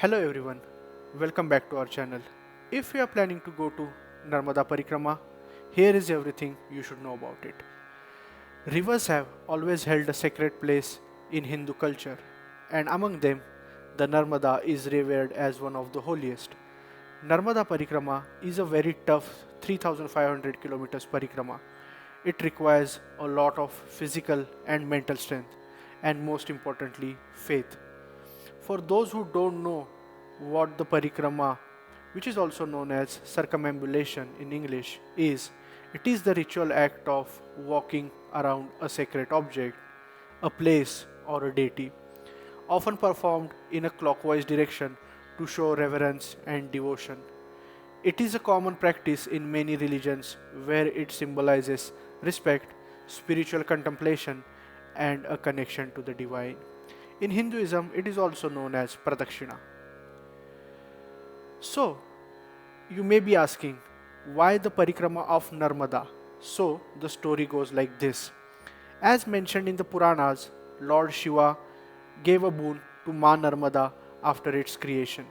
Hello everyone, welcome back to our channel. If you are planning to go to Narmada Parikrama, here is everything you should know about it. Rivers have always held a sacred place in Hindu culture, and among them, the Narmada is revered as one of the holiest. Narmada Parikrama is a very tough 3500 kilometers parikrama. It requires a lot of physical and mental strength, and most importantly, faith. For those who don't know what the parikrama, which is also known as circumambulation in English, is, it is the ritual act of walking around a sacred object, a place, or a deity, often performed in a clockwise direction to show reverence and devotion. It is a common practice in many religions where it symbolizes respect, spiritual contemplation, and a connection to the divine. In Hinduism, it is also known as Pradakshina. So, you may be asking, why the parikrama of Narmada? So, the story goes like this. As mentioned in the Puranas, Lord Shiva gave a boon to Ma Narmada after its creation,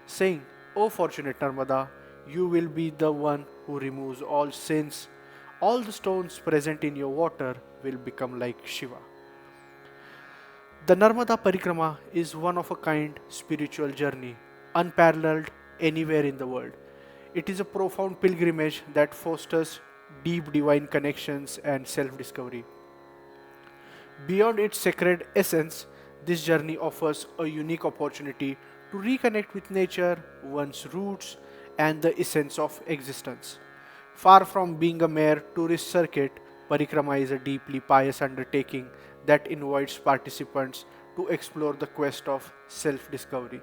saying, O fortunate Narmada, you will be the one who removes all sins. All the stones present in your water will become like Shiva. The Narmada Parikrama is one of a kind spiritual journey, unparalleled anywhere in the world. It is a profound pilgrimage that fosters deep divine connections and self discovery. Beyond its sacred essence, this journey offers a unique opportunity to reconnect with nature, one's roots, and the essence of existence. Far from being a mere tourist circuit, Parikrama is a deeply pious undertaking that invites participants to explore the quest of self discovery.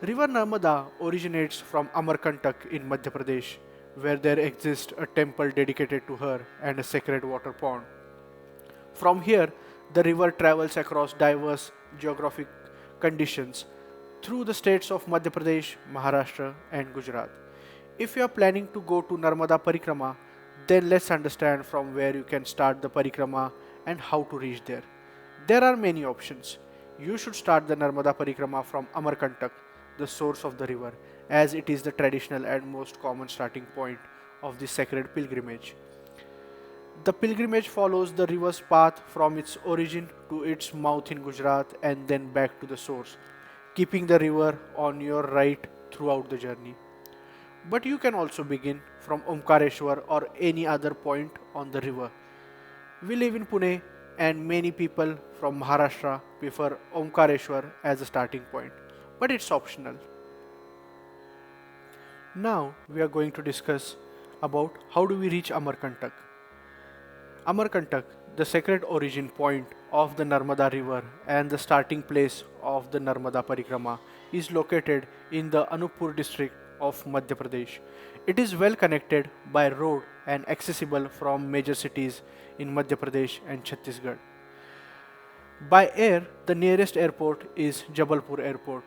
River Narmada originates from Amarkantak in Madhya Pradesh, where there exists a temple dedicated to her and a sacred water pond. From here, the river travels across diverse geographic conditions through the states of Madhya Pradesh, Maharashtra, and Gujarat. If you are planning to go to Narmada Parikrama, then let's understand from where you can start the Parikrama and how to reach there. There are many options. You should start the Narmada Parikrama from Amarkantak, the source of the river, as it is the traditional and most common starting point of the sacred pilgrimage. The pilgrimage follows the river's path from its origin to its mouth in Gujarat and then back to the source, keeping the river on your right throughout the journey. But you can also begin from Omkareshwar or any other point on the river. We live in Pune and many people from Maharashtra prefer Omkareshwar as a starting point, but it's optional. Now we are going to discuss about how do we reach Amarkantak. Amarkantak, the sacred origin point of the Narmada River and the starting place of the Narmada Parikrama, is located in the Anuppur district of Madhya Pradesh. It is well connected by road and accessible from major cities in Madhya Pradesh and Chhattisgarh. By air, the nearest airport is Jabalpur Airport,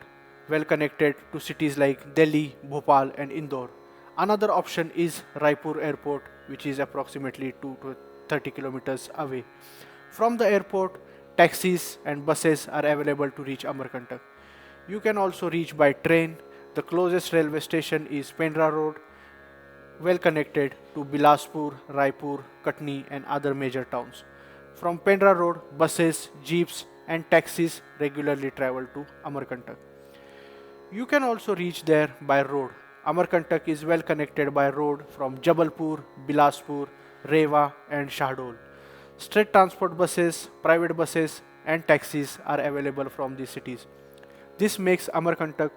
well connected to cities like Delhi, Bhopal, and Indore. Another option is Raipur Airport, which is approximately 2 to 30 kilometers away. From the airport, taxis and buses are available to reach Amarkantak. You can also reach by train. The closest railway station is Pendra Road, well connected to Bilaspur, Raipur, Katni, and other major towns. From Pendra Road, buses, jeeps, and taxis regularly travel to Amarkantak. You can also reach there by road. Amarkantak is well connected by road from Jabalpur, Bilaspur, Rewa, and Shahdol. State transport buses, private buses, and taxis are available from these cities. This makes Amarkantak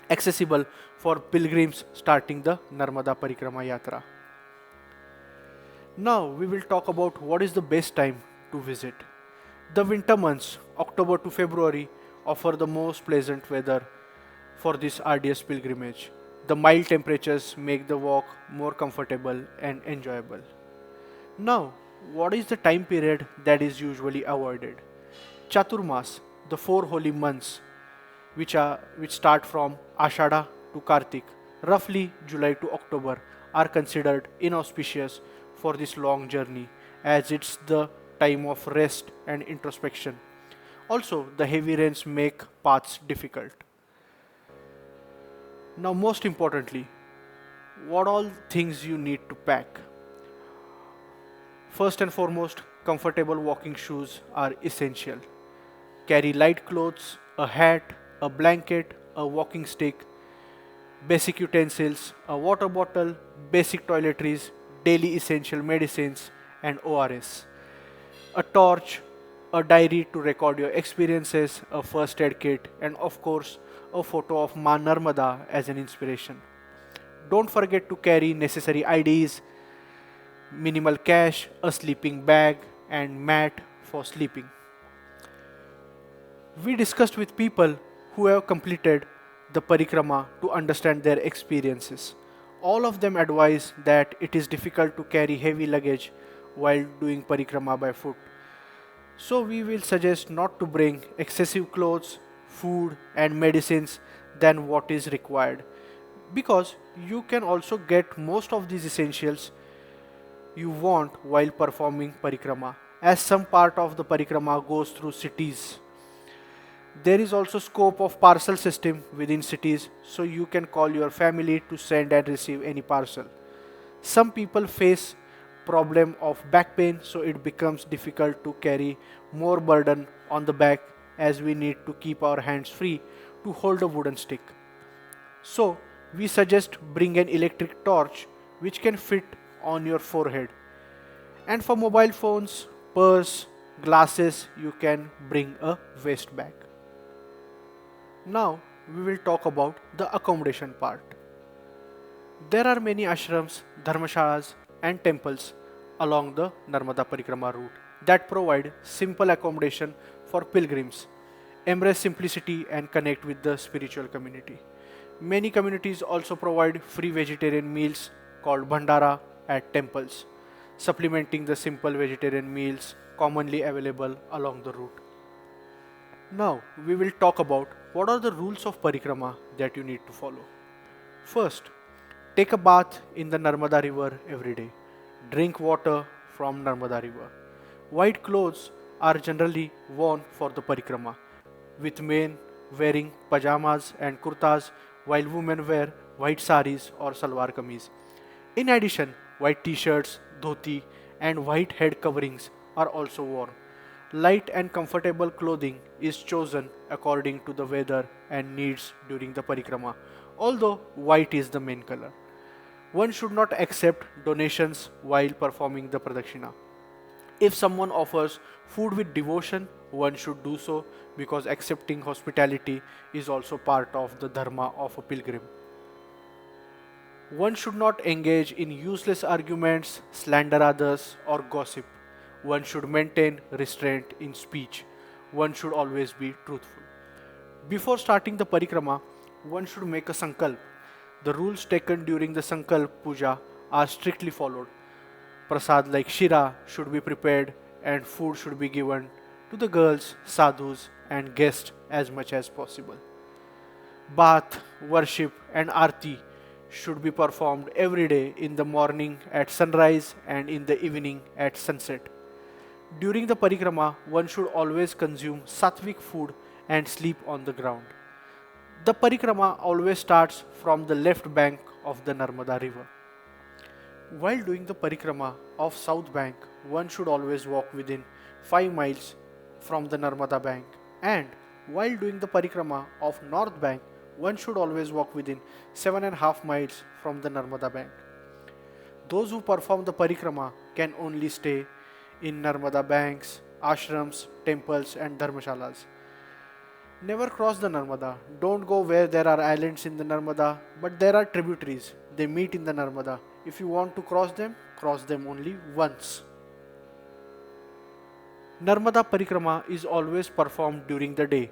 accessible for pilgrims starting the Narmada Parikrama Yatra. Now we will talk about what is the best time to visit. The winter months, October to February, offer the most pleasant weather for this arduous pilgrimage. The mild temperatures make the walk more comfortable and enjoyable. Now, what is the time period that is usually avoided? Chaturmas, the four holy months, which start from Ashada to Kartik, roughly July to October, are considered inauspicious for this long journey as it's the time of rest and introspection. Also, the heavy rains make paths difficult. Now, most importantly, what all things you need to pack. First and foremost, comfortable walking shoes are essential. Carry light clothes, a hat, a blanket, a walking stick, basic utensils, a water bottle, basic toiletries, daily essential medicines, and ORS. A torch, a diary to record your experiences, a first aid kit, and of course, a photo of Ma Narmada as an inspiration. Don't forget to carry necessary IDs, minimal cash, a sleeping bag, and mat for sleeping. We discussed with people who have completed the parikrama to understand their experiences. All of them advise that it is difficult to carry heavy luggage while doing parikrama by foot. So we will suggest not to bring excessive clothes, food and medicines than what is required, because you can also get most of these essentials you want while performing parikrama, as some part of the parikrama goes through cities. There is also scope of parcel system within cities, so you can call your family to send and receive any parcel. Some people face problem of back pain, so it becomes difficult to carry more burden on the back, as we need to keep our hands free to hold a wooden stick. So we suggest bring an electric torch which can fit on your forehead. And for mobile phones, purse, glasses, you can bring a waist bag. Now we will talk about the accommodation part. There are many ashrams, dharmashalas and temples along the Narmada Parikrama route that provide simple accommodation for pilgrims, embrace simplicity and connect with the spiritual community. Many communities also provide free vegetarian meals called bhandara at temples, supplementing the simple vegetarian meals commonly available along the route. Now we will talk about what are the rules of parikrama that you need to follow. First, take a bath in the Narmada River every day. Drink water from Narmada River. White clothes are generally worn for the parikrama, with men wearing pajamas and kurtas while women wear white saris or salwar kameez. In addition, white t-shirts, dhoti and white head coverings are also worn. Light and comfortable clothing is chosen according to the weather and needs during the parikrama, although white is the main color. One should not accept donations while performing the pradakshina. If someone offers food with devotion, one should do so, because accepting hospitality is also part of the dharma of a pilgrim. One should not engage in useless arguments, slander others, or gossip. One should maintain restraint in speech. One should always be truthful. Before starting the parikrama, one should make a sankalp. The rules taken during the sankalp puja are strictly followed. Prasad like shira should be prepared and food should be given to the girls, sadhus, and guests as much as possible. Bath, worship, and arti should be performed every day in the morning at sunrise and in the evening at sunset. During the parikrama, one should always consume sattvic food and sleep on the ground. The parikrama always starts from the left bank of the Narmada River. While doing the parikrama of south bank, one should always walk within 5 miles from the Narmada bank, and while doing the parikrama of north bank, one should always walk within 7.5 miles from the Narmada bank. Those who perform the parikrama can only stay in Narmada banks, ashrams, temples and dharmashalas. Never cross the Narmada. Don't go where there are islands in the Narmada, but there are tributaries. They meet in the Narmada. If you want to cross them only once. Narmada Parikrama is always performed during the day.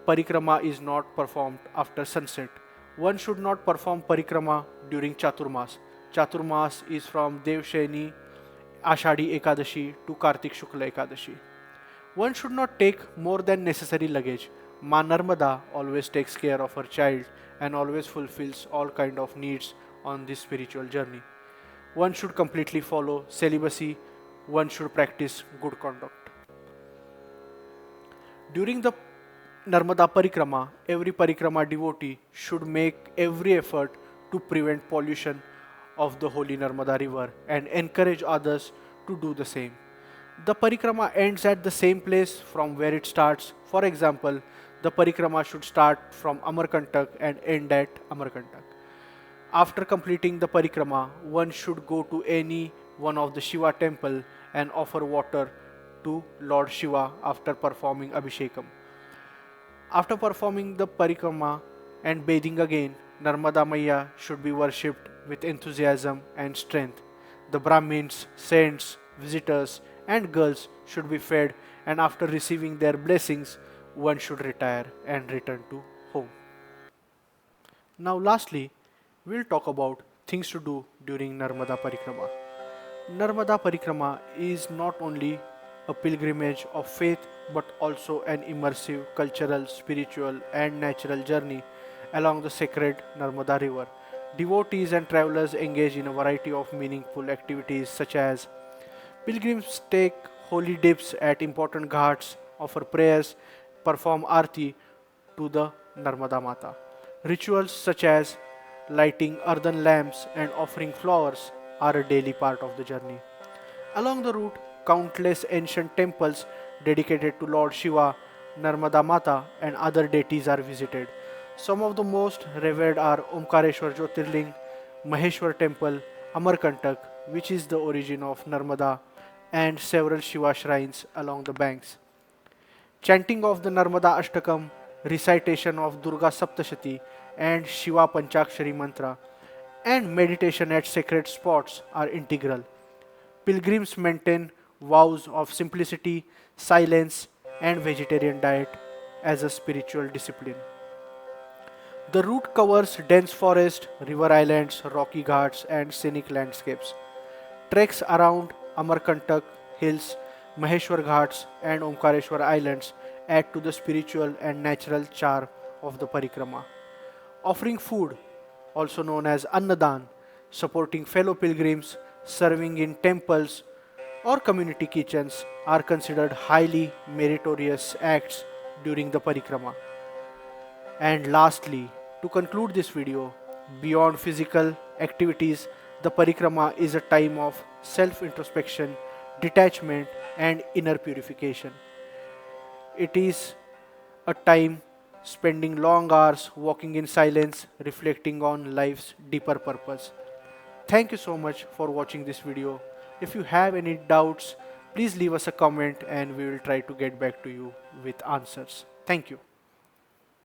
Parikrama is not performed after sunset. One should not perform Parikrama during Chaturmas. Chaturmas is from Devsheni Ashadi Ekadashi to Kartik Shukla Ekadashi. One should not take more than necessary luggage. Ma Narmada always takes care of her child and always fulfills all kind of needs on this spiritual journey. One should completely follow celibacy. One should practice good conduct. During the Narmada Parikrama, every Parikrama devotee should make every effort to prevent pollution of the holy Narmada River and encourage others to do the same. The Parikrama ends at the same place from where it starts. For example, the Parikrama should start from Amarkantak and end at Amarkantak. After completing the Parikrama, one should go to any one of the Shiva temple and offer water to Lord Shiva after performing Abhishekam. After performing the parikrama and bathing again, Narmada Maya should be worshipped with enthusiasm and strength. The Brahmins, saints, visitors, and girls should be fed, and after receiving their blessings, one should retire and return to home. Now, lastly, we'll talk about things to do during Narmada Parikrama. Narmada Parikrama is not only a pilgrimage of faith but also an immersive cultural, spiritual, and natural journey along the sacred Narmada River. Devotees and travelers engage in a variety of meaningful activities such as pilgrims take holy dips at important ghats, offer prayers, perform arti to the Narmada Mata. Rituals such as lighting earthen lamps and offering flowers are a daily part of the journey. Along the route, countless ancient temples dedicated to Lord Shiva, Narmada Mata, and other deities are visited. Some of the most revered are Omkareshwar Jyotirling, Maheshwar Temple, Amarkantak, which is the origin of Narmada, and several Shiva shrines along the banks. Chanting of the Narmada Ashtakam, recitation of Durga Saptashati and Shiva Panchakshari mantra, and meditation at sacred spots are integral. Pilgrims maintain vows of simplicity, silence, and vegetarian diet as a spiritual discipline. The route covers dense forest, river islands, rocky ghats, and scenic landscapes. Treks around Amarkantak hills, Maheshwar Ghats, and Omkareshwar Islands add to the spiritual and natural charm of the parikrama. Offering food, also known as Annadan, supporting fellow pilgrims, serving in temples or community kitchens are considered highly meritorious acts during the parikrama. And lastly, to conclude this video, beyond physical activities, the parikrama is a time of self introspection, detachment, and inner purification. It is a time spending long hours walking in silence, reflecting on life's deeper purpose. Thank you so much for watching this video. If you have any doubts, please leave us a comment and we will try to get back to you with answers. Thank you.